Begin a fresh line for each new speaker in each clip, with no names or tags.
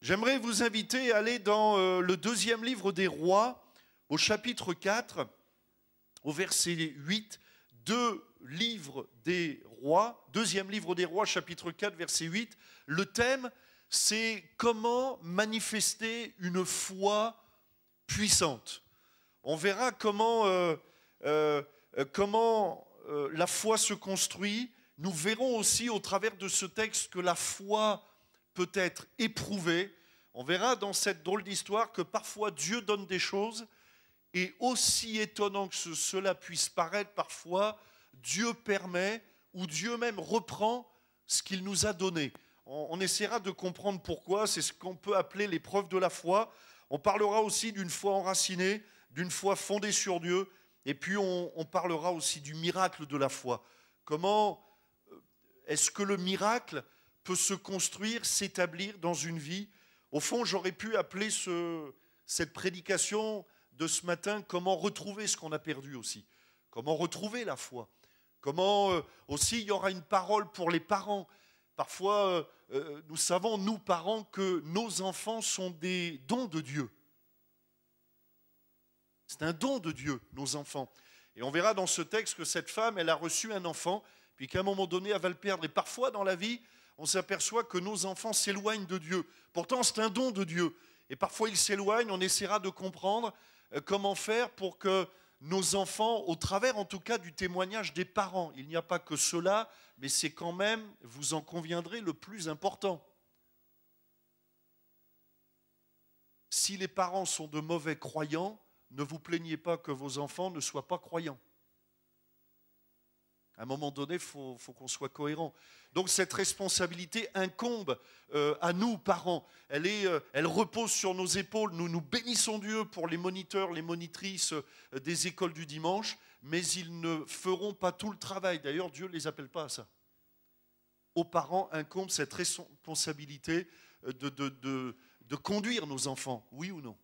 J'aimerais vous inviter à aller dans le deuxième livre des rois, au chapitre 4, au verset 8, deuxième livre des rois, chapitre 4, verset 8. Le thème, c'est comment manifester une foi puissante. On verra comment la foi se construit. Nous verrons aussi au travers de ce texte que la foi peut être éprouvée. On verra dans cette drôle d'histoire que parfois Dieu donne des choses et aussi étonnant que cela puisse paraître, parfois Dieu permet ou Dieu même reprend ce qu'il nous a donné. On essaiera de comprendre pourquoi, c'est ce qu'on peut appeler l'épreuve de la foi. On parlera aussi d'une foi enracinée, d'une foi fondée sur Dieu, et puis on parlera aussi du miracle de la foi. Comment est-ce que le miracle peut se construire, s'établir dans une vie? Au fond, j'aurais pu appeler cette prédication de ce matin « Comment retrouver ce qu'on a perdu aussi ?» Comment retrouver la foi? Comment aussi il y aura une parole pour les parents. Parfois, nous savons, nous parents, que nos enfants sont des dons de Dieu. C'est un don de Dieu, nos enfants. Et on verra dans ce texte que cette femme, elle a reçu un enfant, puis qu'à un moment donné, elle va le perdre. Et parfois, dans la vie, on s'aperçoit que nos enfants s'éloignent de Dieu. Pourtant, c'est un don de Dieu. Et parfois, ils s'éloignent. On essaiera de comprendre comment faire pour que nos enfants, au travers en tout cas du témoignage des parents, il n'y a pas que cela, mais c'est quand même, vous en conviendrez, le plus important. Si les parents sont de mauvais croyants, ne vous plaignez pas que vos enfants ne soient pas croyants. À un moment donné, il faut qu'on soit cohérent. Donc cette responsabilité incombe à nous, parents. Elle repose sur nos épaules. Nous bénissons Dieu pour les moniteurs, les monitrices des écoles du dimanche, mais ils ne feront pas tout le travail. D'ailleurs, Dieu ne les appelle pas à ça. Aux parents incombe cette responsabilité de conduire nos enfants, oui ou non?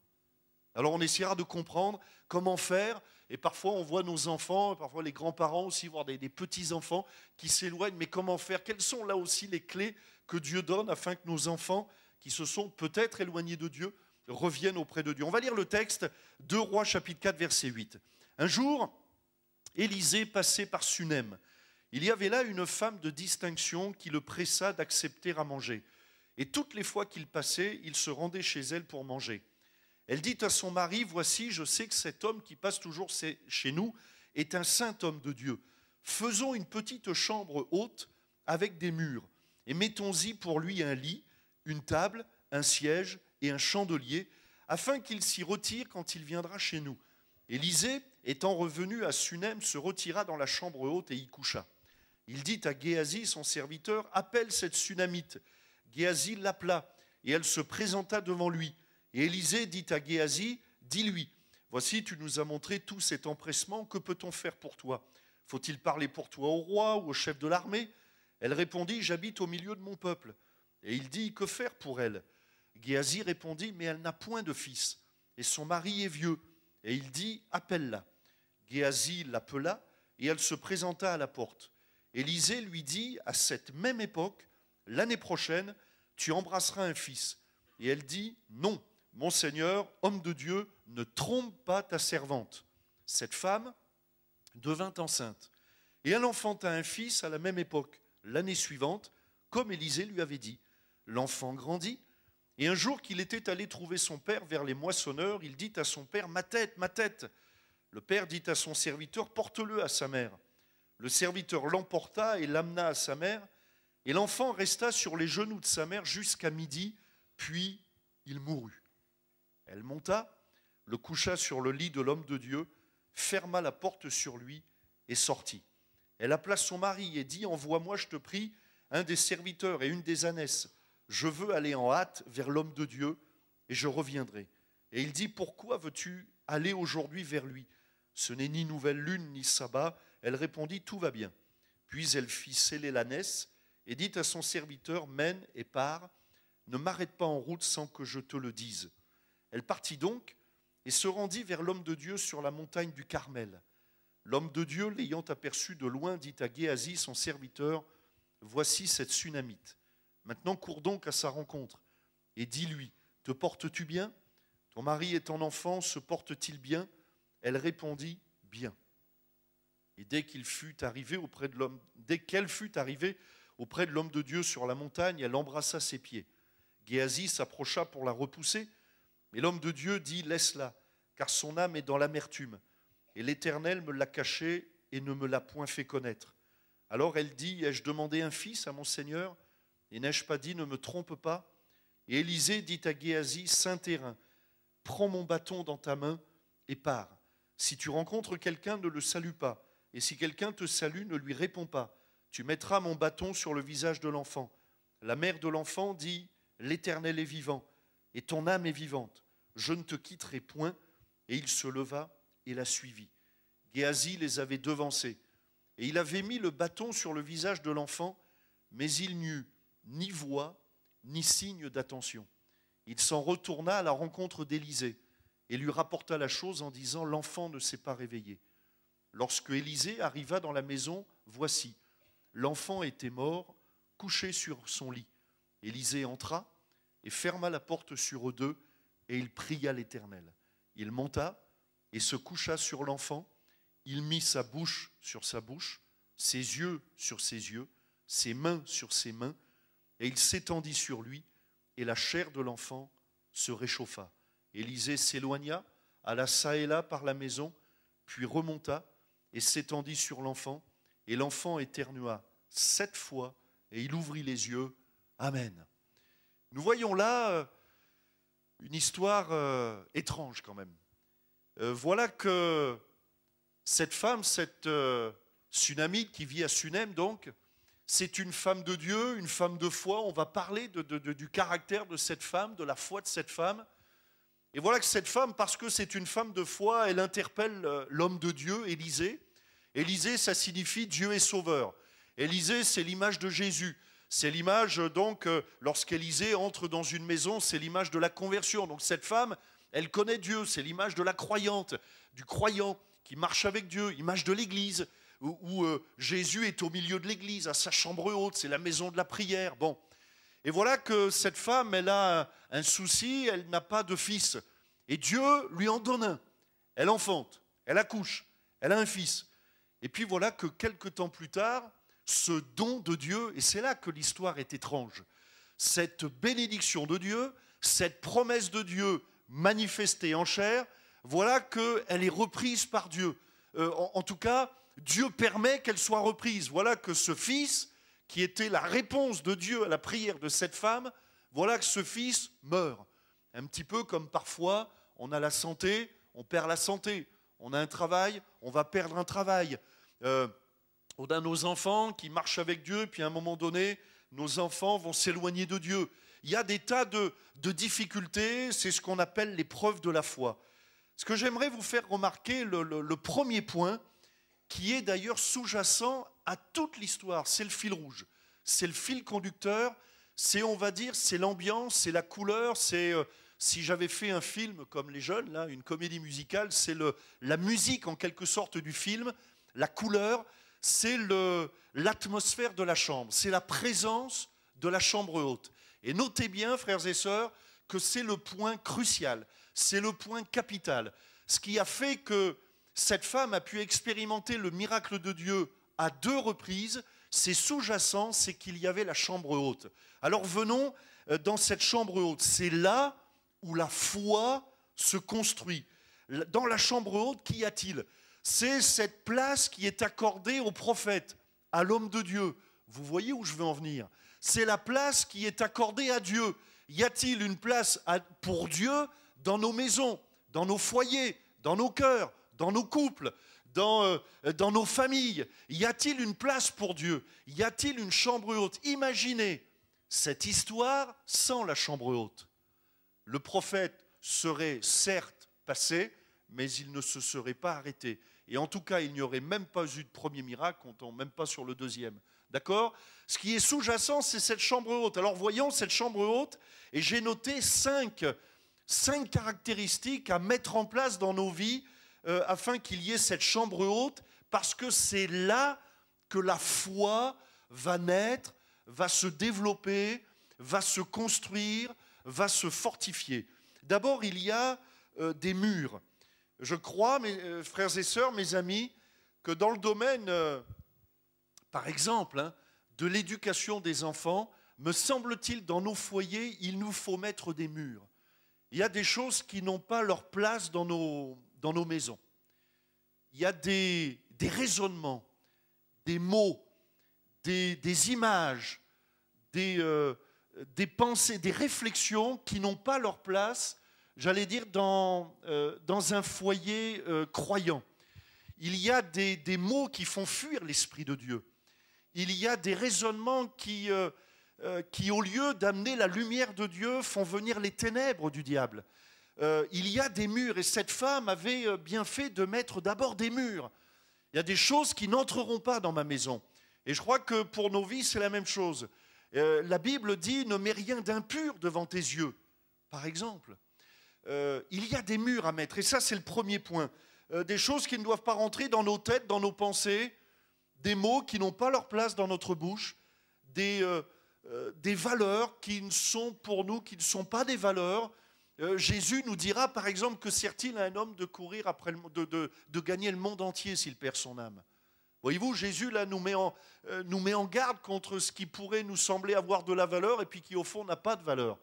Alors on essaiera de comprendre comment faire, et parfois on voit nos enfants, parfois les grands-parents aussi, voir des petits-enfants qui s'éloignent, mais comment faire? Quelles sont là aussi les clés que Dieu donne afin que nos enfants, qui se sont peut-être éloignés de Dieu, reviennent auprès de Dieu? On va lire le texte, 2 Rois chapitre 4 verset 8. Un jour, Élisée passait par Sunem. Il y avait là une femme de distinction qui le pressa d'accepter à manger. Et toutes les fois qu'il passait, il se rendait chez elle pour manger. Elle dit à son mari, « Voici, je sais que cet homme qui passe toujours chez nous est un saint homme de Dieu. Faisons une petite chambre haute avec des murs et mettons-y pour lui un lit, une table, un siège et un chandelier, afin qu'il s'y retire quand il viendra chez nous. » Élisée, étant revenu à Sunem, se retira dans la chambre haute et y coucha. Il dit à Géasi, son serviteur, « Appelle cette Sunamite. » Géasi l'appela et elle se présenta devant lui. Et Élisée dit à Géasi, « Dis-lui, voici, tu nous as montré tout cet empressement, que peut-on faire pour toi? Faut-il parler pour toi au roi ou au chef de l'armée ?» Elle répondit, « J'habite au milieu de mon peuple. » Et il dit, « Que faire pour elle ?» Géasi répondit, « Mais elle n'a point de fils, et son mari est vieux. » Et il dit, « Appelle-la. » Géasi l'appela, et elle se présenta à la porte. Élisée lui dit, à cette même époque, « L'année prochaine, tu embrasseras un fils. » Et elle dit, « Non. Mon Seigneur, homme de Dieu, ne trompe pas ta servante. » Cette femme devint enceinte. Et elle enfanta un fils à la même époque, l'année suivante, comme Élisée lui avait dit. L'enfant grandit, et un jour qu'il était allé trouver son père vers les moissonneurs, il dit à son père, « Ma tête, ma tête !» Le père dit à son serviteur, « Porte-le à sa mère. » Le serviteur l'emporta et l'amena à sa mère, et l'enfant resta sur les genoux de sa mère jusqu'à midi, puis il mourut. Elle monta, le coucha sur le lit de l'homme de Dieu, ferma la porte sur lui et sortit. Elle appela son mari et dit, « Envoie-moi, je te prie, un des serviteurs et une des ânesses. Je veux aller en hâte vers l'homme de Dieu et je reviendrai. » Et il dit, « Pourquoi veux-tu aller aujourd'hui vers lui? Ce n'est ni nouvelle lune ni sabbat. » Elle répondit, « Tout va bien. » Puis elle fit sceller l'ânesse et dit à son serviteur, « Mène et pars. Ne m'arrête pas en route sans que je te le dise. » Elle partit donc et se rendit vers l'homme de Dieu sur la montagne du Carmel. L'homme de Dieu, l'ayant aperçu de loin, dit à Géasi, son serviteur, « Voici cette Sunamite. Maintenant cours donc à sa rencontre et dis-lui, te portes-tu bien? Ton mari et ton enfant se portent-ils bien? Elle répondit, bien. Et dès qu'elle fut arrivée auprès de l'homme de Dieu sur la montagne, elle embrassa ses pieds. Géasi s'approcha pour la repousser, mais l'homme de Dieu dit, laisse-la, car son âme est dans l'amertume, et l'Éternel me l'a cachée et ne me l'a point fait connaître. Alors elle dit, ai-je demandé un fils à mon Seigneur? Et n'ai-je pas dit, ne me trompe pas? Et Élisée dit à Géasi, Saint-Térin, prends mon bâton dans ta main et pars. Si tu rencontres quelqu'un, ne le salue pas. Et si quelqu'un te salue, ne lui réponds pas. Tu mettras mon bâton sur le visage de l'enfant. La mère de l'enfant dit, l'Éternel est vivant, et ton âme est vivante. Je ne te quitterai point. Et il se leva et la suivit. Géasi les avait devancés. Et il avait mis le bâton sur le visage de l'enfant, mais il n'eut ni voix, ni signe d'attention. Il s'en retourna à la rencontre d'Élisée et lui rapporta la chose en disant, l'enfant ne s'est pas réveillé. Lorsque Élisée arriva dans la maison, voici, l'enfant était mort, couché sur son lit. Élisée entra et ferma la porte sur eux deux, et il pria l'Éternel. Il monta et se coucha sur l'enfant. Il mit sa bouche sur sa bouche, ses yeux sur ses yeux, ses mains sur ses mains, et il s'étendit sur lui, et la chair de l'enfant se réchauffa. Élisée s'éloigna, alla çà et là par la maison, puis remonta et s'étendit sur l'enfant, et l'enfant éternua 7 fois, et il ouvrit les yeux. Amen. Nous voyons là une histoire étrange quand même. Voilà que cette femme, cette Sunamite qui vit à Sunem, donc, c'est une femme de Dieu, une femme de foi. On va parler du caractère de cette femme, de la foi de cette femme. Et voilà que cette femme, parce que c'est une femme de foi, elle interpelle l'homme de Dieu, Élisée. Élisée, ça signifie Dieu est sauveur. Élisée, c'est l'image de Jésus. C'est l'image, donc, lorsqu'Élisée entre dans une maison, c'est l'image de la conversion. Donc cette femme, elle connaît Dieu, c'est l'image de la croyante, du croyant qui marche avec Dieu, image de l'Église, où Jésus est au milieu de l'Église, à sa chambre haute, c'est la maison de la prière. Bon. Et voilà que cette femme, elle a un souci, elle n'a pas de fils. Et Dieu lui en donne un. Elle enfante, elle accouche, elle a un fils. Et puis voilà que quelque temps plus tard, ce don de Dieu, et c'est là que l'histoire est étrange, cette bénédiction de Dieu, cette promesse de Dieu manifestée en chair, voilà qu'elle est reprise par Dieu. En tout cas, Dieu permet qu'elle soit reprise. Voilà que ce fils, qui était la réponse de Dieu à la prière de cette femme, voilà que ce fils meurt. Un petit peu comme parfois, on a la santé, on perd la santé. On a un travail, on va perdre un travail. On a nos enfants qui marchent avec Dieu, puis à un moment donné, nos enfants vont s'éloigner de Dieu. Il y a des tas de difficultés, c'est ce qu'on appelle l'épreuve de la foi. Ce que j'aimerais vous faire remarquer, le premier point, qui est d'ailleurs sous-jacent à toute l'histoire, c'est le fil rouge, c'est le fil conducteur, c'est, on va dire, c'est l'ambiance, c'est la couleur, c'est, si j'avais fait un film comme les jeunes, là, une comédie musicale, c'est la musique en quelque sorte du film, la couleur, c'est l'atmosphère de la chambre, c'est la présence de la chambre haute. Et notez bien, frères et sœurs, que c'est le point crucial, c'est le point capital. Ce qui a fait que cette femme a pu expérimenter le miracle de Dieu à 2 reprises, c'est sous-jacent, c'est qu'il y avait la chambre haute. Alors venons dans cette chambre haute, c'est là où la foi se construit. Dans la chambre haute, qu'y a-t-il? C'est cette place qui est accordée au prophète, à l'homme de Dieu. Vous voyez où je veux en venir? C'est la place qui est accordée à Dieu. Y a-t-il une place pour Dieu dans nos maisons, dans nos foyers, dans nos cœurs, dans nos couples, dans nos familles? Y a-t-il une place pour Dieu? Y a-t-il une chambre haute? Imaginez cette histoire sans la chambre haute. Le prophète serait certes passé, mais il ne se serait pas arrêté. Et en tout cas, il n'y aurait même pas eu de premier miracle, comptant même pas sur le deuxième. D'accord? Ce qui est sous-jacent, c'est cette chambre haute. Alors voyons cette chambre haute, et j'ai noté 5 caractéristiques à mettre en place dans nos vies afin qu'il y ait cette chambre haute, parce que c'est là que la foi va naître, va se développer, va se construire, va se fortifier. D'abord, il y a des murs. Je crois, mes frères et sœurs, mes amis, que dans le domaine, par exemple, de l'éducation des enfants, me semble-t-il, dans nos foyers, il nous faut mettre des murs. Il y a des choses qui n'ont pas leur place dans nos maisons. Il y a des raisonnements, des mots, des images, des pensées, des réflexions qui n'ont pas leur place, j'allais dire, dans un foyer croyant. Il y a des mots qui font fuir l'Esprit de Dieu. Il y a des raisonnements qui, au lieu d'amener la lumière de Dieu, font venir les ténèbres du diable. Il y a des murs, et cette femme avait bien fait de mettre d'abord des murs. Il y a des choses qui n'entreront pas dans ma maison. Et je crois que pour nos vies, c'est la même chose. La Bible dit « Ne mets rien d'impur devant tes yeux », par exemple. Il y a des murs à mettre, et ça, c'est le premier point. Des choses qui ne doivent pas rentrer dans nos têtes, dans nos pensées, des mots qui n'ont pas leur place dans notre bouche, des valeurs qui ne sont pour nous, qui ne sont pas des valeurs. Jésus nous dira, par exemple, que sert-il à un homme de courir après de gagner le monde entier s'il perd son âme? Voyez-vous, Jésus là nous met en garde contre ce qui pourrait nous sembler avoir de la valeur et puis qui au fond n'a pas de valeur.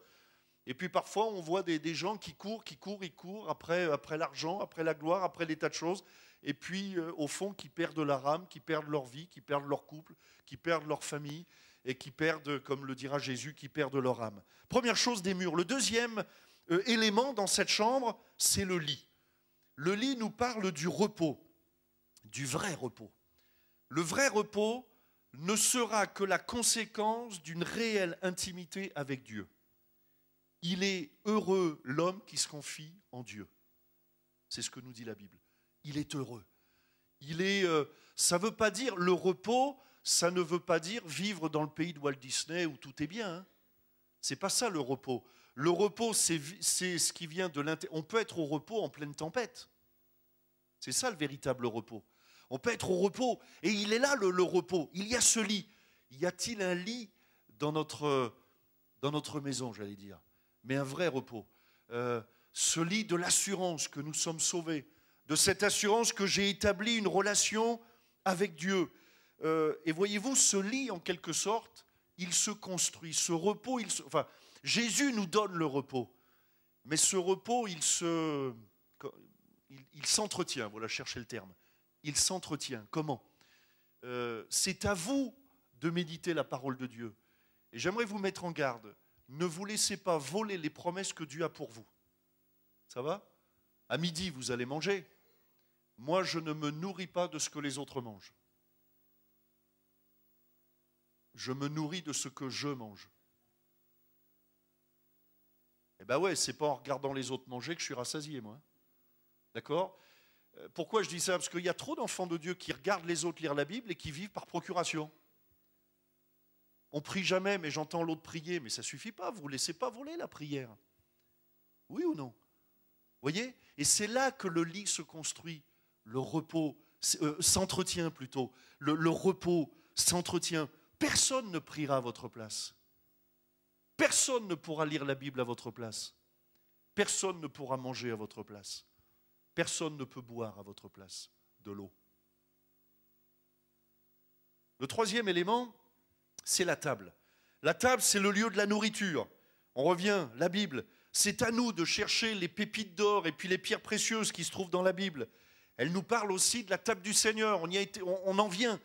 Et puis parfois on voit des gens qui courent après l'argent, après la gloire, après des tas de choses, et puis au fond qui perdent leur âme, qui perdent leur vie, qui perdent leur couple, qui perdent leur famille, et qui perdent, comme le dira Jésus, qui perdent leur âme. Première chose, des murs. Le deuxième élément dans cette chambre, c'est le lit. Le lit nous parle du repos, du vrai repos. Le vrai repos ne sera que la conséquence d'une réelle intimité avec Dieu. Il est heureux l'homme qui se confie en Dieu. C'est ce que nous dit la Bible. Il est heureux. Ça ne veut pas dire le repos, ça ne veut pas dire vivre dans le pays de Walt Disney où tout est bien. Hein. Ce n'est pas ça le repos. Le repos, c'est ce qui vient de l'intérieur. On peut être au repos en pleine tempête. C'est ça le véritable repos. On peut être au repos, et il est là le repos. Il y a ce lit. Y a-t-il un lit dans notre maison, j'allais dire? Mais un vrai repos. Ce lit de l'assurance que nous sommes sauvés, de cette assurance que j'ai établi une relation avec Dieu. Et voyez-vous, ce lit, en quelque sorte, il se construit. Ce repos, Jésus nous donne le repos. Mais ce repos, il s'entretient. Voilà, cherchez le terme. Il s'entretient. Comment? C'est à vous de méditer la parole de Dieu. Et j'aimerais vous mettre en garde. Ne vous laissez pas voler les promesses que Dieu a pour vous. Ça va? À midi, vous allez manger. Moi, je ne me nourris pas de ce que les autres mangent. Je me nourris de ce que je mange. Eh bien ouais, c'est pas en regardant les autres manger que je suis rassasié, moi. D'accord? Pourquoi je dis ça? Parce qu'il y a trop d'enfants de Dieu qui regardent les autres lire la Bible et qui vivent par procuration. On prie jamais, mais j'entends l'autre prier, mais ça ne suffit pas, vous ne laissez pas voler la prière. Oui ou non? Vous voyez? Et c'est là que le lit se construit, le repos s'entretient plutôt, le repos s'entretient. Personne ne priera à votre place. Personne ne pourra lire la Bible à votre place. Personne ne pourra manger à votre place. Personne ne peut boire à votre place de l'eau. Le troisième élément, c'est la table. La table, c'est le lieu de la nourriture. On revient, la Bible. C'est à nous de chercher les pépites d'or et puis les pierres précieuses qui se trouvent dans la Bible. Elle nous parle aussi de la table du Seigneur. On en vient.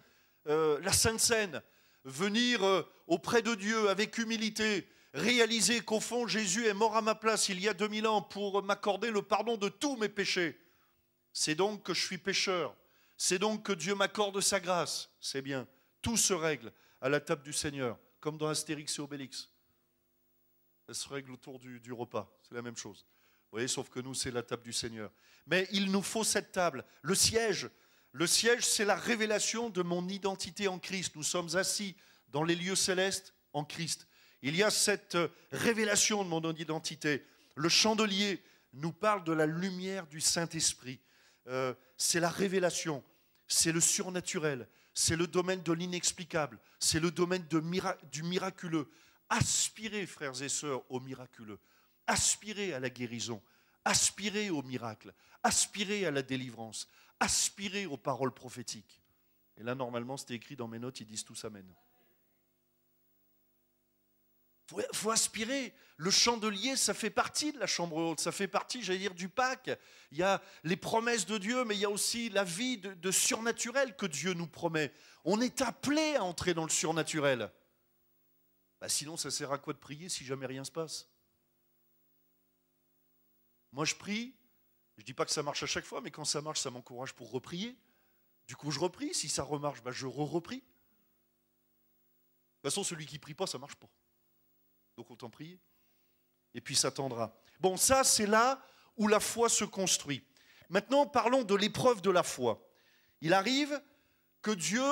La Sainte Seine. Venir auprès de Dieu avec humilité. Réaliser qu'au fond, Jésus est mort à ma place il y a 2000 ans pour m'accorder le pardon de tous mes péchés. C'est donc que je suis pécheur. C'est donc que Dieu m'accorde sa grâce. C'est bien. Tout se règle à la table du Seigneur, comme dans Astérix et Obélix. Elle se règle autour du repas. C'est la même chose. Vous voyez, sauf que nous, c'est la table du Seigneur. Mais il nous faut cette table. Le siège, c'est la révélation de mon identité en Christ. Nous sommes assis dans les lieux célestes en Christ. Il y a cette révélation de mon identité. Le chandelier nous parle de la lumière du Saint-Esprit. C'est la révélation, c'est le surnaturel, c'est le domaine de l'inexplicable, c'est le domaine du miraculeux. Aspirez, frères et sœurs, au miraculeux. Aspirez à la guérison. Aspirez au miracle. Aspirez à la délivrance. Aspirez aux paroles prophétiques. Et là, normalement, c'était écrit dans mes notes, ils disent tous amen. Faut aspirer. Le chandelier, ça fait partie de la chambre haute, ça fait partie, j'allais dire, du Pâques. Il y a les promesses de Dieu, mais il y a aussi la vie de surnaturel que Dieu nous promet. On est appelé à entrer dans le surnaturel. Sinon, ça sert à quoi de prier si jamais rien ne se passe? Moi, je prie. Je ne dis pas que ça marche à chaque fois, mais quand ça marche, ça m'encourage pour reprier. Du coup, je reprie. Si ça remarche, je reprie. De toute façon, celui qui ne prie pas, ça ne marche pas. Donc autant prier. Et puis s'attendra. Bon, ça, c'est là où la foi se construit. Maintenant, parlons de l'épreuve de la foi. Il arrive que Dieu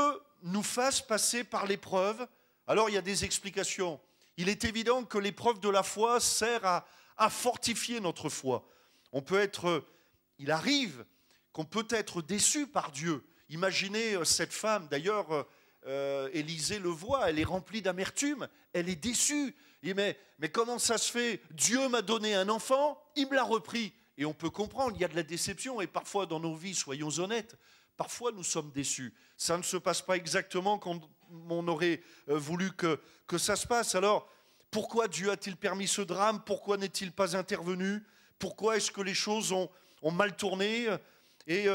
nous fasse passer par l'épreuve. Alors, il y a des explications. Il est évident que l'épreuve de la foi sert à fortifier notre foi. Il arrive qu'on peut être déçu par Dieu. Imaginez cette femme, d'ailleurs, Élisée le voit, elle est remplie d'amertume, elle est déçue. Mais comment ça se fait? Dieu m'a donné un enfant, il me l'a repris. Et on peut comprendre, il y a de la déception, et parfois dans nos vies, soyons honnêtes, parfois nous sommes déçus. Ça ne se passe pas exactement comme on aurait voulu que ça se passe. Alors, pourquoi Dieu a-t-il permis ce drame? Pourquoi n'est-il pas intervenu? Pourquoi est-ce que les choses ont mal tourné? Et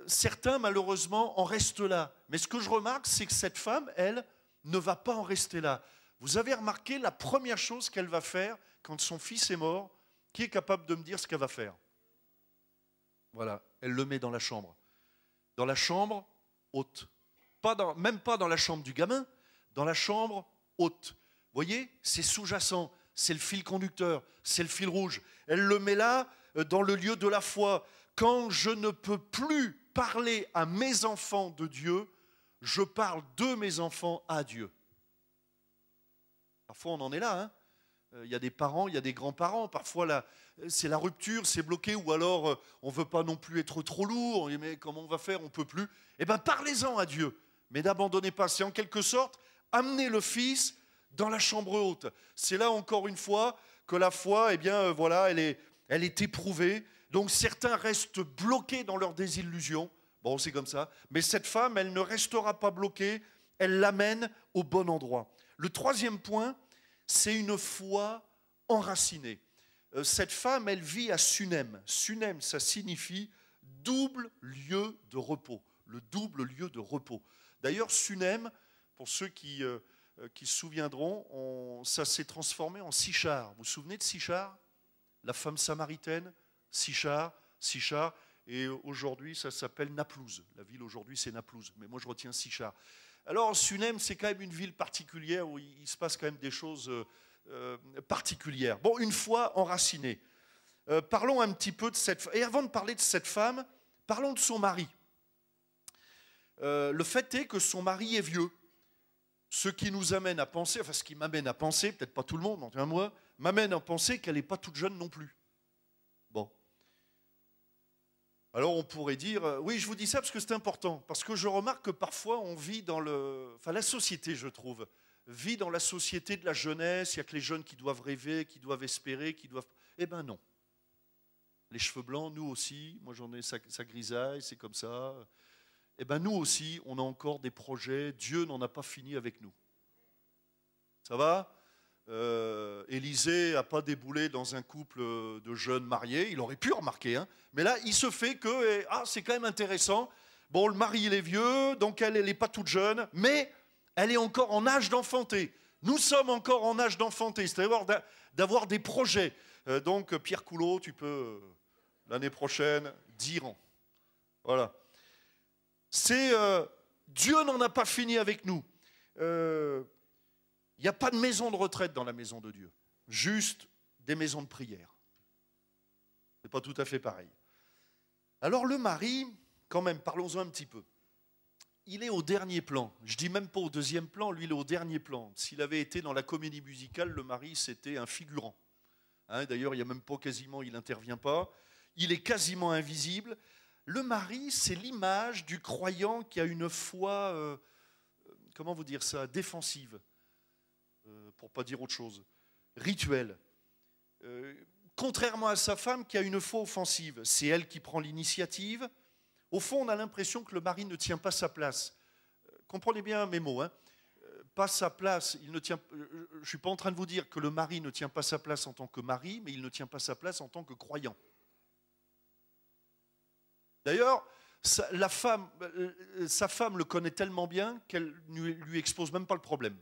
certains, malheureusement, en restent là. Mais ce que je remarque, c'est que cette femme, elle, ne va pas en rester là. Vous avez remarqué la première chose qu'elle va faire quand son fils est mort? Qui est capable de me dire ce qu'elle va faire? Voilà, elle le met dans la chambre. Dans la chambre haute. Même pas dans la chambre du gamin, dans la chambre haute. Vous voyez, c'est sous-jacent, c'est le fil conducteur, c'est le fil rouge. Elle le met là, dans le lieu de la foi. Quand je ne peux plus parler à mes enfants de Dieu, je parle de mes enfants à Dieu. Parfois, on en est là. Il y a des parents, il y a des grands-parents. Parfois, c'est la rupture, c'est bloqué. Ou alors, on ne veut pas non plus être trop lourd. On dit, mais comment on va faire? On ne peut plus. Eh bien, parlez-en à Dieu. Mais n'abandonnez pas. C'est en quelque sorte amener le Fils dans la chambre haute. C'est là, encore une fois, que la foi, eh bien, voilà, elle est éprouvée. Donc, certains restent bloqués dans leur désillusion. Bon, c'est comme ça. Mais cette femme, elle ne restera pas bloquée. Elle l'amène au bon endroit. Le troisième point, c'est une foi enracinée. Cette femme, elle vit à Sunem. Sunem, ça signifie double lieu de repos. Le double lieu de repos. D'ailleurs, Sunem, pour ceux qui se souviendront, ça s'est transformé en Sichar. Vous vous souvenez de Sichar? La femme samaritaine, Sichar. Et aujourd'hui, ça s'appelle Naplouse. La ville aujourd'hui, c'est Naplouse. Mais moi, je retiens Sichar. Alors, Sunem, c'est quand même une ville particulière où il se passe quand même des choses particulières. Bon, une fois enracinée. Parlons un petit peu de cette femme. Et avant de parler de cette femme, parlons de son mari. Le fait est que son mari est vieux. Ce qui nous amène à penser, enfin ce qui m'amène à penser, peut-être pas tout le monde, enfin moi, m'amène à penser qu'elle n'est pas toute jeune non plus. Bon. Alors on pourrait dire, oui, je vous dis ça parce que c'est important, parce que je remarque que parfois on vit dans la société, je trouve, vit dans la société de la jeunesse, il n'y a que les jeunes qui doivent rêver, qui doivent espérer, qui doivent... Eh ben non. Les cheveux blancs, nous aussi, moi j'en ai, ça grisaille, c'est comme ça. Eh ben nous aussi, on a encore des projets, Dieu n'en a pas fini avec nous. Ça va? Élisée n'a pas déboulé dans un couple de jeunes mariés, il aurait pu remarquer, hein. Mais là, il se fait que, c'est quand même intéressant, bon, le mari, il est vieux, donc elle n'est pas toute jeune, mais elle est encore en âge d'enfanter. Nous sommes encore en âge d'enfanter, c'est-à-dire d'avoir des projets. Donc, Pierre Coulot, tu peux, l'année prochaine, 10 ans. Voilà. Dieu n'en a pas fini avec nous. Il n'y a pas de maison de retraite dans la maison de Dieu, juste des maisons de prière. Ce n'est pas tout à fait pareil. Alors le mari, quand même, parlons-en un petit peu. Il est au dernier plan. Je ne dis même pas au deuxième plan, lui il est au dernier plan. S'il avait été dans la comédie musicale, le mari c'était un figurant. Hein, d'ailleurs, il n'y a même pas quasiment, il n'intervient pas. Il est quasiment invisible. Le mari, c'est l'image du croyant qui a une foi, comment vous dire ça, défensive. pour ne pas dire autre chose. Rituel. Contrairement à sa femme qui a une foi offensive, c'est elle qui prend l'initiative. Au fond, on a l'impression que le mari ne tient pas sa place. Comprenez bien mes mots, hein. Pas sa place, il ne tient, je ne suis pas en train de vous dire que le mari ne tient pas sa place en tant que mari, mais il ne tient pas sa place en tant que croyant. D'ailleurs, sa femme le connaît tellement bien qu'elle ne lui expose même pas le problème.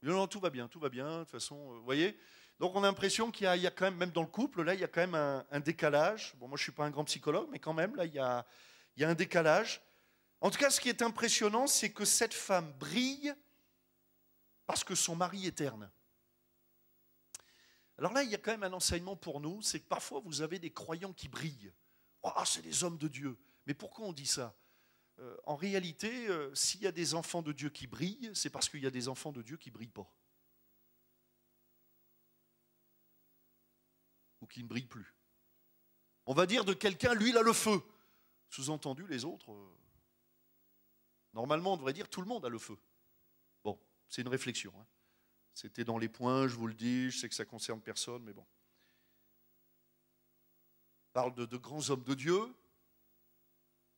Non, tout va bien, de toute façon, vous voyez. Donc on a l'impression qu'il y a quand même dans le couple, là, il y a quand même un décalage. Bon, moi, je ne suis pas un grand psychologue, mais quand même, là, il y a un décalage. En tout cas, ce qui est impressionnant, c'est que cette femme brille parce que son mari est terne. Alors là, il y a quand même un enseignement pour nous, c'est que parfois, vous avez des croyants qui brillent. Oh, c'est des hommes de Dieu. Mais pourquoi on dit ça ? En réalité, s'il y a des enfants de Dieu qui brillent, c'est parce qu'il y a des enfants de Dieu qui ne brillent pas. Ou qui ne brillent plus. On va dire de quelqu'un, lui, il a le feu. Sous-entendu, les autres, normalement, on devrait dire tout le monde a le feu. Bon, c'est une réflexion. Hein. C'était dans les points, je vous le dis, je sais que ça ne concerne personne, mais bon. On parle de grands hommes de Dieu.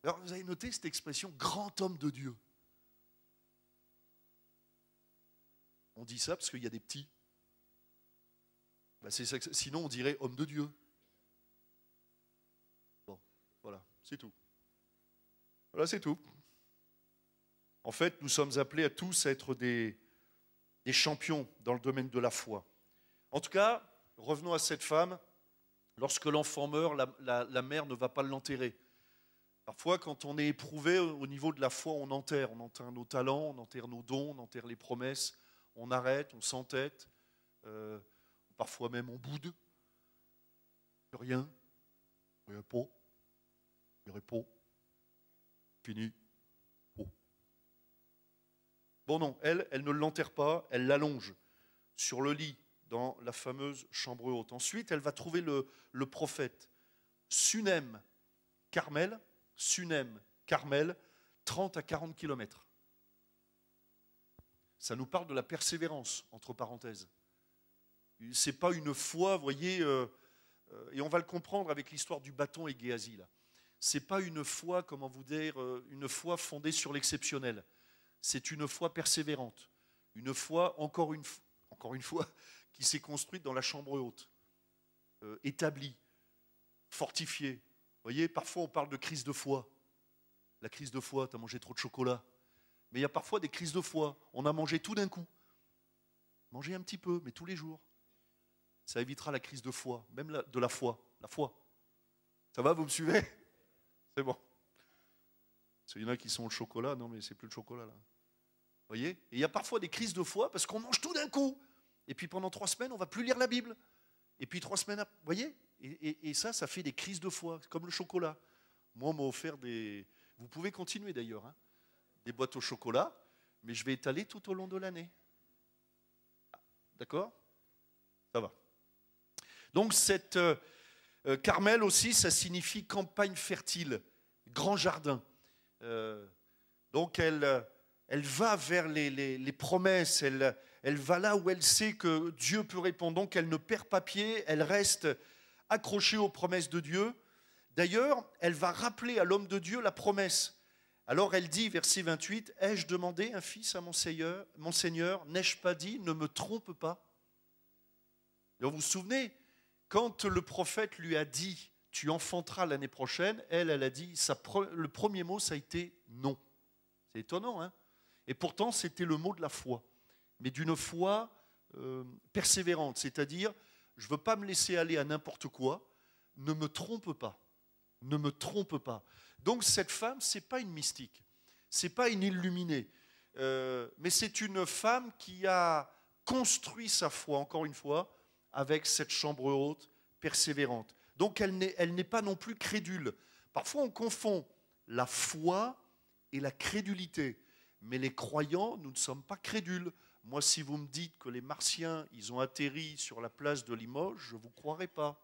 Alors, vous avez noté cette expression, grand homme de Dieu. On dit ça parce qu'il y a des petits. Ben, sinon, on dirait homme de Dieu. Bon, voilà, c'est tout. Voilà, c'est tout. En fait, nous sommes appelés à tous à être des champions dans le domaine de la foi. En tout cas, revenons à cette femme. Lorsque l'enfant meurt, la mère ne va pas l'enterrer. Parfois, quand on est éprouvé au niveau de la foi, on enterre nos talents, on enterre nos dons, on enterre les promesses, on arrête, on s'entête, parfois même on boude. Rien, rien pas, fini. Oh. Bon non, elle ne l'enterre pas, elle l'allonge sur le lit dans la fameuse chambre haute. Ensuite, elle va trouver le prophète Sunem, Carmel, 30 à 40 kilomètres. Ça nous parle de la persévérance, entre parenthèses. Ce n'est pas une foi, vous voyez, et on va le comprendre avec l'histoire du bâton et Géasi. Ce n'est pas une foi, comment vous dire, une foi fondée sur l'exceptionnel. C'est une foi persévérante. Une foi, encore une fois, qui s'est construite dans la chambre haute, établie, fortifiée. Vous voyez, parfois on parle de crise de foi. La crise de foi, tu as mangé trop de chocolat. Mais il y a parfois des crises de foi. On a mangé tout d'un coup. Mangez un petit peu, mais tous les jours. Ça évitera la crise de foi, même de la foi. La foi. Ça va, vous me suivez? C'est bon. Il y en a qui sont au chocolat. Non, mais c'est plus le chocolat, là. Vous voyez? Et il y a parfois des crises de foi parce qu'on mange tout d'un coup. Et puis pendant 3 semaines, on ne va plus lire la Bible. Et puis 3 semaines après, vous voyez? Et ça fait des crises de foi, comme le chocolat. Moi, on m'a offert des... Vous pouvez continuer d'ailleurs, hein, des boîtes au chocolat, mais je vais étaler tout au long de l'année. D'accord? Ça va. Donc, cette Carmel aussi, ça signifie campagne fertile, grand jardin. Donc, elle va vers les promesses, elle va là où elle sait que Dieu peut répondre. Donc, elle ne perd pas pied, elle reste accrochée aux promesses de Dieu. D'ailleurs, elle va rappeler à l'homme de Dieu la promesse. Alors elle dit, verset 28, « Ai-je demandé un fils à mon Seigneur, n'ai-je pas dit, ne me trompe pas ?» Alors vous vous souvenez, quand le prophète lui a dit, « Tu enfanteras l'année prochaine », elle a dit, le premier mot, ça a été « non ». C'est étonnant, hein? Et pourtant, c'était le mot de la foi, mais d'une foi persévérante, c'est-à-dire, je ne veux pas me laisser aller à n'importe quoi, ne me trompe pas. Ne me trompe pas. Donc cette femme, ce n'est pas une mystique, ce n'est pas une illuminée, mais c'est une femme qui a construit sa foi, encore une fois, avec cette chambre haute persévérante. Donc elle n'est pas non plus crédule. Parfois on confond la foi et la crédulité, mais les croyants, nous ne sommes pas crédules. Moi, si vous me dites que les Martiens, ils ont atterri sur la place de Limoges, je ne vous croirai pas.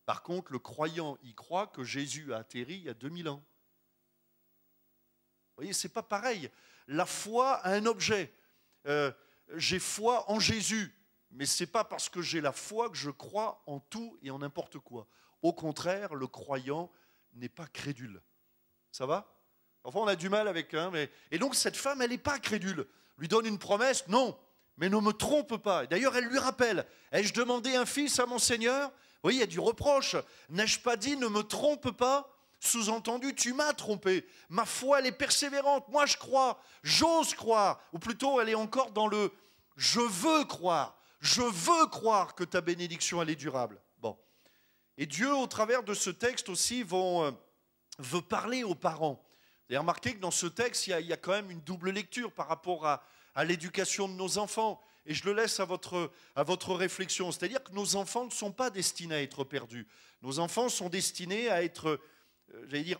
Par contre, le croyant y croit que Jésus a atterri il y a 2000 ans. Vous voyez, ce n'est pas pareil. La foi a un objet. j'ai foi en Jésus. Mais ce n'est pas parce que j'ai la foi que je crois en tout et en n'importe quoi. Au contraire, le croyant n'est pas crédule. Ça va? Enfin, on a du mal avec... Et donc, cette femme, elle n'est pas crédule. Lui donne une promesse, non, mais ne me trompe pas. D'ailleurs, elle lui rappelle, ai-je demandé un fils à mon Seigneur? Vous voyez, il y a du reproche. N'ai-je pas dit, ne me trompe pas? Sous-entendu, tu m'as trompé. Ma foi, elle est persévérante. Moi, je crois, j'ose croire. Ou plutôt, elle est encore dans le « je veux croire ». Je veux croire que ta bénédiction, elle est durable. Bon. Et Dieu, au travers de ce texte aussi, veut parler aux parents. Vous avez remarqué que dans ce texte, il y a quand même une double lecture par rapport à l'éducation de nos enfants. Et je le laisse à votre réflexion. C'est-à-dire que nos enfants ne sont pas destinés à être perdus. Nos enfants sont destinés à être,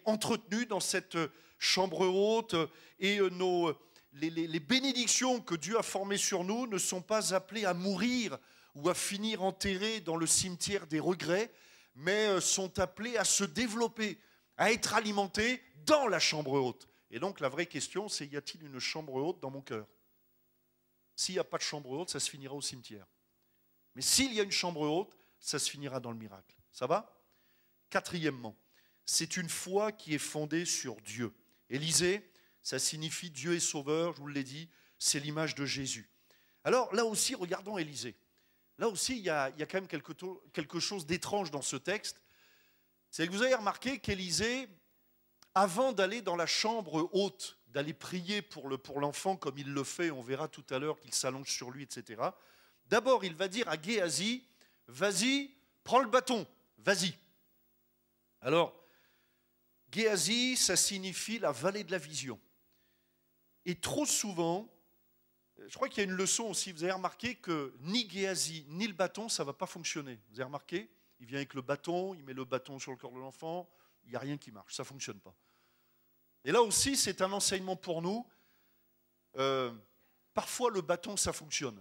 entretenus dans cette chambre haute. Et les bénédictions que Dieu a formées sur nous ne sont pas appelées à mourir ou à finir enterrées dans le cimetière des regrets, mais sont appelées à se développer, à être alimentées dans la chambre haute. Et donc la vraie question, c'est y a-t-il une chambre haute dans mon cœur? S'il n'y a pas de chambre haute, ça se finira au cimetière. Mais s'il y a une chambre haute, ça se finira dans le miracle. Ça va? Quatrièmement, c'est une foi qui est fondée sur Dieu. Élisée, ça signifie Dieu est sauveur, je vous l'ai dit, c'est l'image de Jésus. Alors là aussi, regardons Élisée. Là aussi, il y a quand même quelque chose d'étrange dans ce texte. C'est que vous avez remarqué qu'Élisée, avant d'aller dans la chambre haute, d'aller prier pour l'enfant comme il le fait, on verra tout à l'heure qu'il s'allonge sur lui, etc. D'abord, il va dire à Géasi, vas-y, prends le bâton, vas-y. Alors, Géasi, ça signifie la vallée de la vision. Et trop souvent, je crois qu'il y a une leçon aussi, vous avez remarqué que ni Géasi, ni le bâton, ça ne va pas fonctionner. Vous avez remarqué? Il vient avec le bâton, il met le bâton sur le corps de l'enfant, il n'y a rien qui marche, ça ne fonctionne pas. Et là aussi, c'est un enseignement pour nous. Parfois, le bâton, ça fonctionne.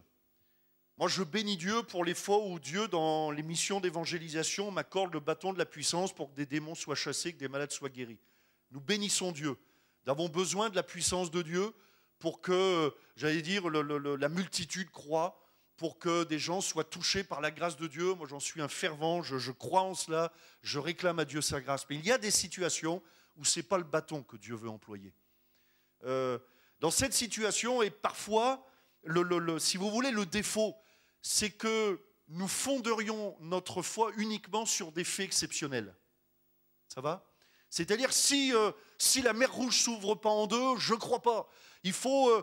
Moi, je bénis Dieu pour les fois où Dieu, dans les missions d'évangélisation, m'accorde le bâton de la puissance pour que des démons soient chassés, que des malades soient guéris. Nous bénissons Dieu. Nous avons besoin de la puissance de Dieu pour que, la multitude croie, pour que des gens soient touchés par la grâce de Dieu. Moi, j'en suis un fervent, je crois en cela, je réclame à Dieu sa grâce. Mais il y a des situations où ce n'est pas le bâton que Dieu veut employer. Dans cette situation, et parfois, si vous voulez, le défaut, c'est que nous fonderions notre foi uniquement sur des faits exceptionnels. Ça va? C'est-à-dire, si la mer Rouge ne s'ouvre pas en deux, je ne crois pas. Il faut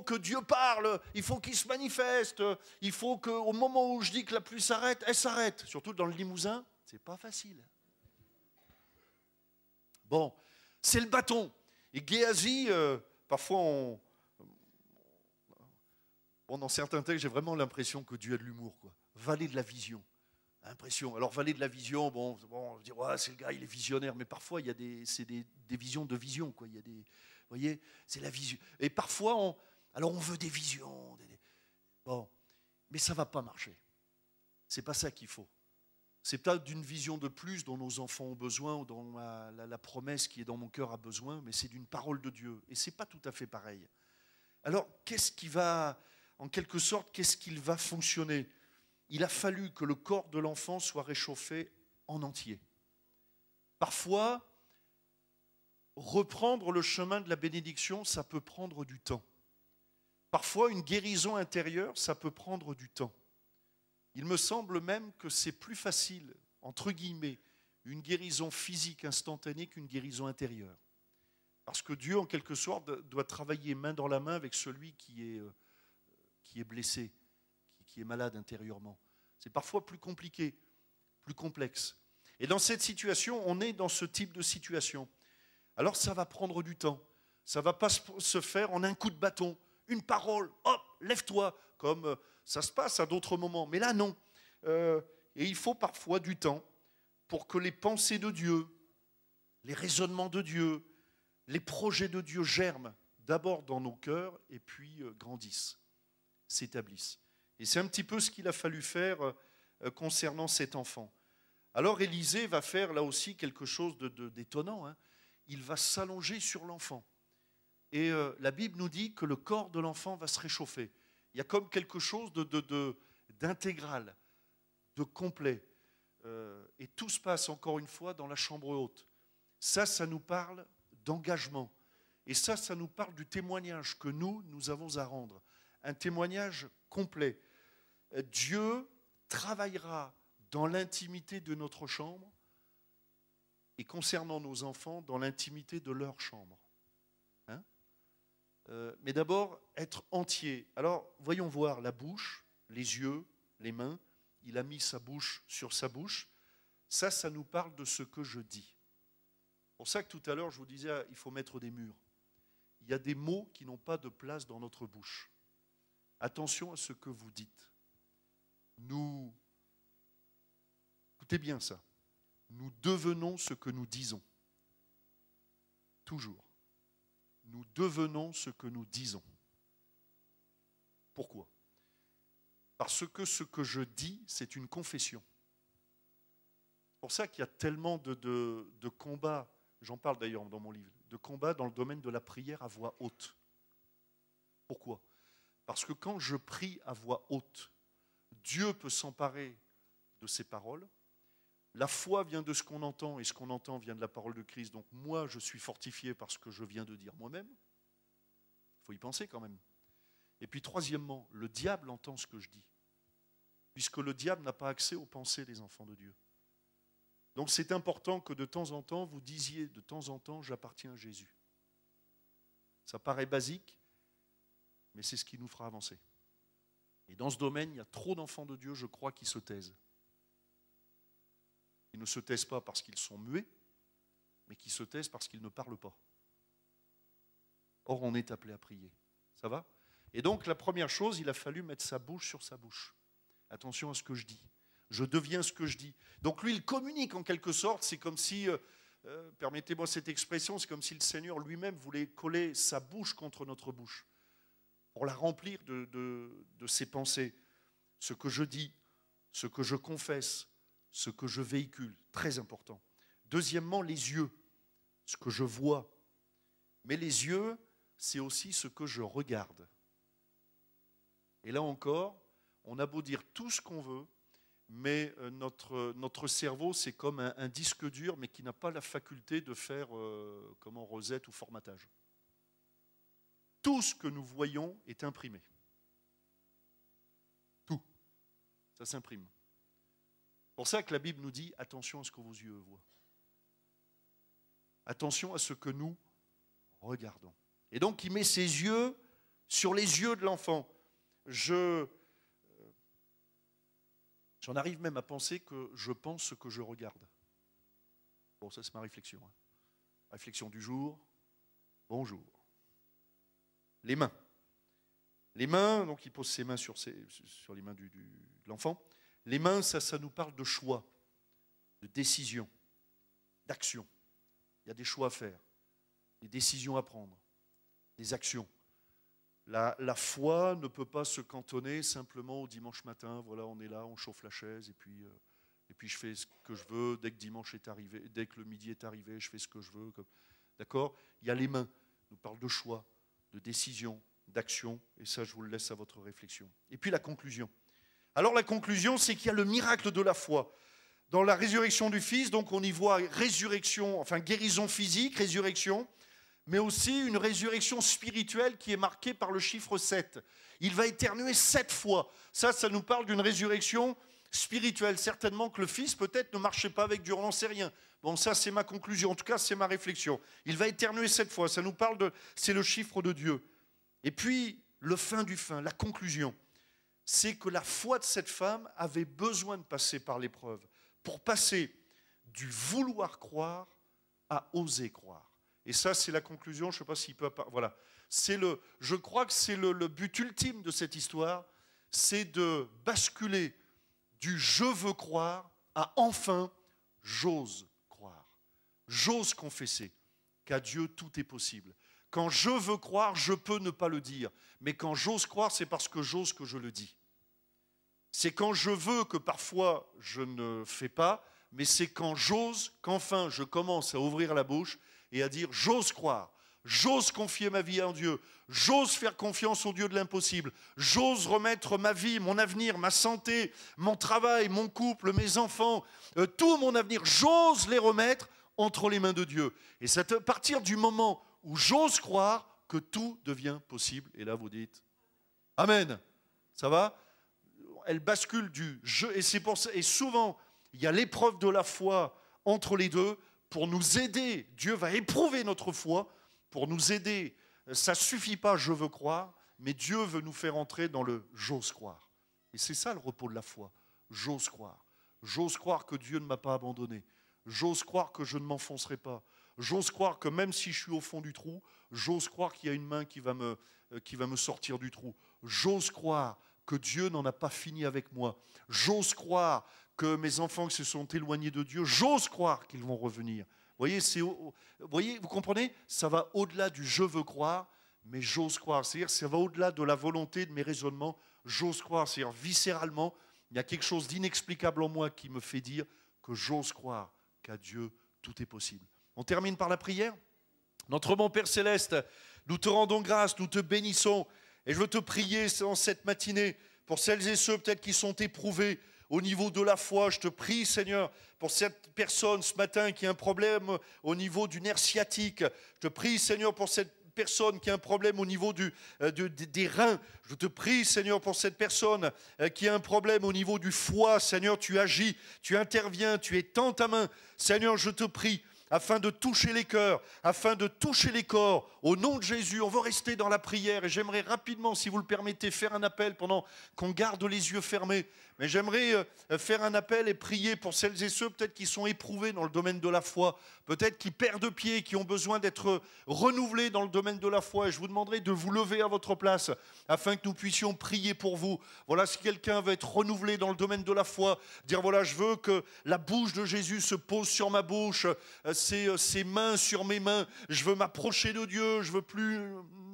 que Dieu parle, il faut qu'il se manifeste, il faut qu'au moment où je dis que la pluie s'arrête, elle s'arrête. Surtout dans le Limousin, ce n'est pas facile. Bon, c'est le bâton. Et Géasi, parfois, dans certains textes, j'ai vraiment l'impression que Dieu a de l'humour, quoi. Vallée de la vision. Impression. Alors, vallée de la vision, on va dire, ouais, c'est le gars, il est visionnaire, mais parfois, c'est des visions de vision, quoi. Il y a des, vous voyez, c'est la vision. Et parfois, on veut des visions. Bon, mais ça ne va pas marcher. Ce n'est pas ça qu'il faut. C'est peut-être d'une vision de plus dont nos enfants ont besoin, ou dont la promesse qui est dans mon cœur a besoin, mais c'est d'une parole de Dieu. Et ce n'est pas tout à fait pareil. Alors, en quelque sorte, qu'est-ce qu'il va fonctionner? Il a fallu que le corps de l'enfant soit réchauffé en entier. Parfois, reprendre le chemin de la bénédiction, ça peut prendre du temps. Parfois, une guérison intérieure, ça peut prendre du temps. Il me semble même que c'est plus facile, entre guillemets, une guérison physique instantanée qu'une guérison intérieure. Parce que Dieu, en quelque sorte, doit travailler main dans la main avec celui qui est blessé, qui est malade intérieurement. C'est parfois plus compliqué, plus complexe. Et dans cette situation, on est dans ce type de situation. Alors ça va prendre du temps. Ça ne va pas se faire en un coup de bâton. Une parole, hop, lève-toi, comme ça se passe à d'autres moments. Mais là, non. Et il faut parfois du temps pour que les pensées de Dieu, les raisonnements de Dieu, les projets de Dieu germent d'abord dans nos cœurs et puis grandissent, s'établissent. Et c'est un petit peu ce qu'il a fallu faire concernant cet enfant. Alors Élisée va faire là aussi quelque chose d'étonnant. Hein. Il va s'allonger sur l'enfant. Et la Bible nous dit que le corps de l'enfant va se réchauffer. Il y a comme quelque chose d'intégral, de complet. Et tout se passe encore une fois dans la chambre haute. Ça nous parle d'engagement. Et ça nous parle du témoignage que nous avons à rendre. Un témoignage complet. Dieu travaillera dans l'intimité de notre chambre et concernant nos enfants, dans l'intimité de leur chambre. Hein? Mais d'abord, être entier. Alors, voyons voir la bouche, les yeux, les mains. Il a mis sa bouche sur sa bouche. Ça nous parle de ce que je dis. C'est pour ça que tout à l'heure, je vous disais, il faut mettre des murs. Il y a des mots qui n'ont pas de place dans notre bouche. Attention à ce que vous dites. Écoutez bien ça. Nous devenons ce que nous disons. Toujours. Nous devenons ce que nous disons. Pourquoi ? Parce que ce que je dis, c'est une confession. C'est pour ça qu'il y a tellement de combats, j'en parle d'ailleurs dans mon livre, de combats dans le domaine de la prière à voix haute. Pourquoi ? Parce que quand je prie à voix haute, Dieu peut s'emparer de ces paroles. La foi vient de ce qu'on entend, et ce qu'on entend vient de la parole de Christ. Donc moi, je suis fortifié par ce que je viens de dire moi-même. Il faut y penser quand même. Et puis troisièmement, le diable entend ce que je dis, puisque le diable n'a pas accès aux pensées des enfants de Dieu. Donc c'est important que de temps en temps, vous disiez de temps en temps, j'appartiens à Jésus. Ça paraît basique, mais c'est ce qui nous fera avancer. Et dans ce domaine, il y a trop d'enfants de Dieu, je crois, qui se taisent. Ils ne se taisent pas parce qu'ils sont muets, mais qui se taisent parce qu'ils ne parlent pas. Or, on est appelé à prier. Ça va ? Et donc, la première chose, il a fallu mettre sa bouche sur sa bouche. Attention à ce que je dis. Je deviens ce que je dis. Donc lui, il communique en quelque sorte. C'est comme si, permettez-moi cette expression, c'est comme si le Seigneur lui-même voulait coller sa bouche contre notre bouche pour la remplir de ses pensées. Ce que je dis, ce que je confesse, ce que je véhicule. Très important. Deuxièmement, les yeux. Ce que je vois. Mais les yeux, c'est aussi ce que je regarde. Et là encore, on a beau dire tout ce qu'on veut, mais notre cerveau, c'est comme un disque dur, mais qui n'a pas la faculté de faire recette ou formatage. Tout ce que nous voyons est imprimé. Tout. Ça s'imprime. C'est pour ça que la Bible nous dit, attention à ce que vos yeux voient. Attention à ce que nous regardons. Et donc, il met ses yeux sur les yeux de l'enfant. J'en arrive même à penser que je pense ce que je regarde. Bon, ça c'est ma réflexion. Hein. Réflexion du jour. Bonjour. Les mains. Les mains, donc il pose ses mains sur les mains de l'enfant. Les mains, ça nous parle de choix, de décision, d'action. Il y a des choix à faire, des décisions à prendre, des actions. La foi ne peut pas se cantonner simplement au dimanche matin. Voilà, on est là, on chauffe la chaise et puis je fais ce que je veux. Dès que dimanche est arrivé, dès que le midi est arrivé, je fais ce que je veux. D'accord ? Il y a les mains. On nous parle de choix, de décision, d'action. Et ça, je vous le laisse à votre réflexion. Et puis la conclusion. Alors la conclusion, c'est qu'il y a le miracle de la foi. Dans la résurrection du Fils, donc on y voit résurrection, enfin guérison physique, résurrection, mais aussi une résurrection spirituelle qui est marquée par le chiffre 7. Il va éternuer 7 fois. Ça nous parle d'une résurrection spirituelle. Certainement que le Fils, peut-être, ne marchait pas avec Dieu, on n'en sait rien. Bon, ça, c'est ma conclusion. En tout cas, c'est ma réflexion. Il va éternuer 7 fois. Ça nous parle c'est le chiffre de Dieu. Et puis, le fin du fin, la conclusion, c'est que la foi de cette femme avait besoin de passer par l'épreuve pour passer du vouloir croire à oser croire. Et ça, c'est la conclusion. Je ne sais pas s'il peut... Voilà. Je crois que c'est le but ultime de cette histoire, c'est de basculer du « je veux croire » à « enfin, j'ose croire ». J'ose confesser qu'à Dieu, tout est possible. Quand je veux croire, je peux ne pas le dire. Mais quand j'ose croire, c'est parce que j'ose que je le dis. C'est quand je veux que parfois je ne fais pas, mais c'est quand j'ose qu'enfin je commence à ouvrir la bouche et à dire « j'ose croire ». J'ose confier ma vie en Dieu. J'ose faire confiance au Dieu de l'impossible. J'ose remettre ma vie, mon avenir, ma santé, mon travail, mon couple, mes enfants, tout mon avenir. J'ose les remettre entre les mains de Dieu. Et c'est à partir du moment où j'ose croire que tout devient possible. Et là, vous dites Amen. Ça va? Elle bascule du jeu. Et c'est pour ça. Et souvent, il y a l'épreuve de la foi entre les deux pour nous aider. Dieu va éprouver notre foi pour nous aider. Ça ne suffit pas, je veux croire, mais Dieu veut nous faire entrer dans le j'ose croire. Et c'est ça le repos de la foi. J'ose croire. J'ose croire que Dieu ne m'a pas abandonné. J'ose croire que je ne m'enfoncerai pas. J'ose croire que même si je suis au fond du trou, j'ose croire qu'il y a une main qui va me sortir du trou. J'ose croire que Dieu n'en a pas fini avec moi. J'ose croire que mes enfants qui se sont éloignés de Dieu, j'ose croire qu'ils vont revenir. Vous comprenez? Ça va au-delà du je veux croire, mais j'ose croire. C'est-à-dire ça va au-delà de la volonté, de mes raisonnements. J'ose croire. C'est-à-dire viscéralement, il y a quelque chose d'inexplicable en moi qui me fait dire que j'ose croire qu'à Dieu, tout est possible. On termine par la prière. Notre bon Père Céleste, nous te rendons grâce, nous te bénissons. Et je veux te prier en cette matinée pour celles et ceux peut-être qui sont éprouvés au niveau de la foi. Je te prie, Seigneur, pour cette personne ce matin qui a un problème au niveau du nerf sciatique. Je te prie, Seigneur, pour cette personne qui a un problème au niveau des reins. Je te prie, Seigneur, pour cette personne qui a un problème au niveau du foie. Seigneur, tu agis, tu interviens, tu étends ta main. Seigneur, je te prie, afin de toucher les cœurs, afin de toucher les corps. Au nom de Jésus, on va rester dans la prière. Et j'aimerais rapidement, si vous le permettez, faire un appel pendant qu'on garde les yeux fermés. Mais j'aimerais faire un appel et prier pour celles et ceux peut-être qui sont éprouvés dans le domaine de la foi, peut-être qui perdent pied, qui ont besoin d'être renouvelés dans le domaine de la foi. Et je vous demanderai de vous lever à votre place afin que nous puissions prier pour vous. Voilà, si quelqu'un veut être renouvelé dans le domaine de la foi, dire voilà, je veux que la bouche de Jésus se pose sur ma bouche, ses mains sur mes mains. Je veux m'approcher de Dieu. Je veux plus,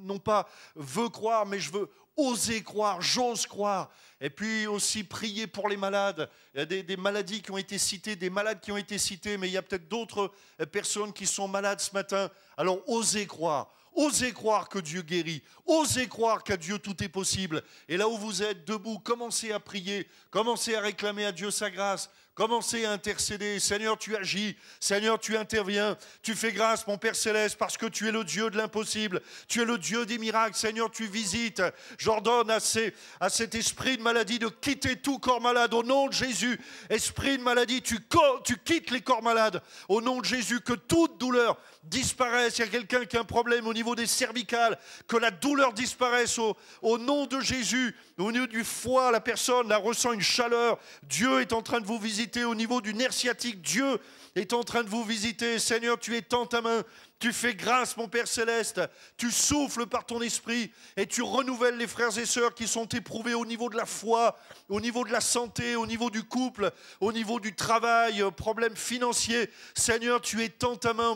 non pas veux croire, mais je veux oser croire, j'ose croire. Et puis aussi prier pour les malades. Il y a des maladies qui ont été citées, des malades qui ont été cités, mais il y a peut-être d'autres personnes qui sont malades ce matin. Alors osez croire. Osez croire que Dieu guérit. Osez croire qu'à Dieu tout est possible. Et là où vous êtes debout, commencez à prier. Commencez à réclamer à Dieu sa grâce. Commencez à intercéder. Seigneur, tu agis. Seigneur, tu interviens. Tu fais grâce, mon Père Céleste, parce que tu es le Dieu de l'impossible. Tu es le Dieu des miracles. Seigneur, tu visites. J'ordonne à cet esprit de maladie de quitter tout corps malade. Au nom de Jésus, esprit de maladie, tu quittes les corps malades. Au nom de Jésus, que toute douleur disparaisse. Il y a quelqu'un qui a un problème au niveau des cervicales. Que la douleur disparaisse au nom de Jésus. Au niveau du foie, la personne là, ressent une chaleur. Dieu est en train de vous visiter. Au niveau du nerf sciatique, Dieu est en train de vous visiter. Seigneur, tu étends ta main. Tu fais grâce, mon Père Céleste. Tu souffles par ton esprit et tu renouvelles les frères et sœurs qui sont éprouvés au niveau de la foi, au niveau de la santé, au niveau du couple, au niveau du travail, problèmes financiers. Seigneur, tu étends ta main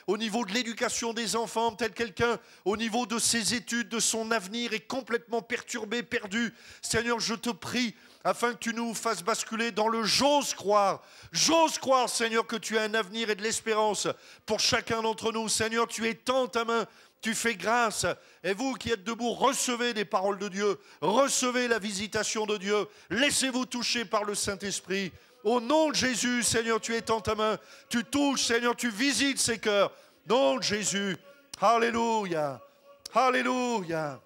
au niveau de l'éducation des enfants. Tel quelqu'un, au niveau de ses études, de son avenir, est complètement perturbé, perdu. Seigneur, je te prie, afin que tu nous fasses basculer dans le j'ose croire. J'ose croire, Seigneur, que tu as un avenir et de l'espérance pour chacun d'entre nous. Seigneur, tu étends ta main, tu fais grâce. Et vous qui êtes debout, recevez des paroles de Dieu, recevez la visitation de Dieu. Laissez-vous toucher par le Saint-Esprit. Au nom de Jésus, Seigneur, tu étends ta main, tu touches, Seigneur, tu visites ces cœurs. Au nom de Jésus, alléluia, alléluia.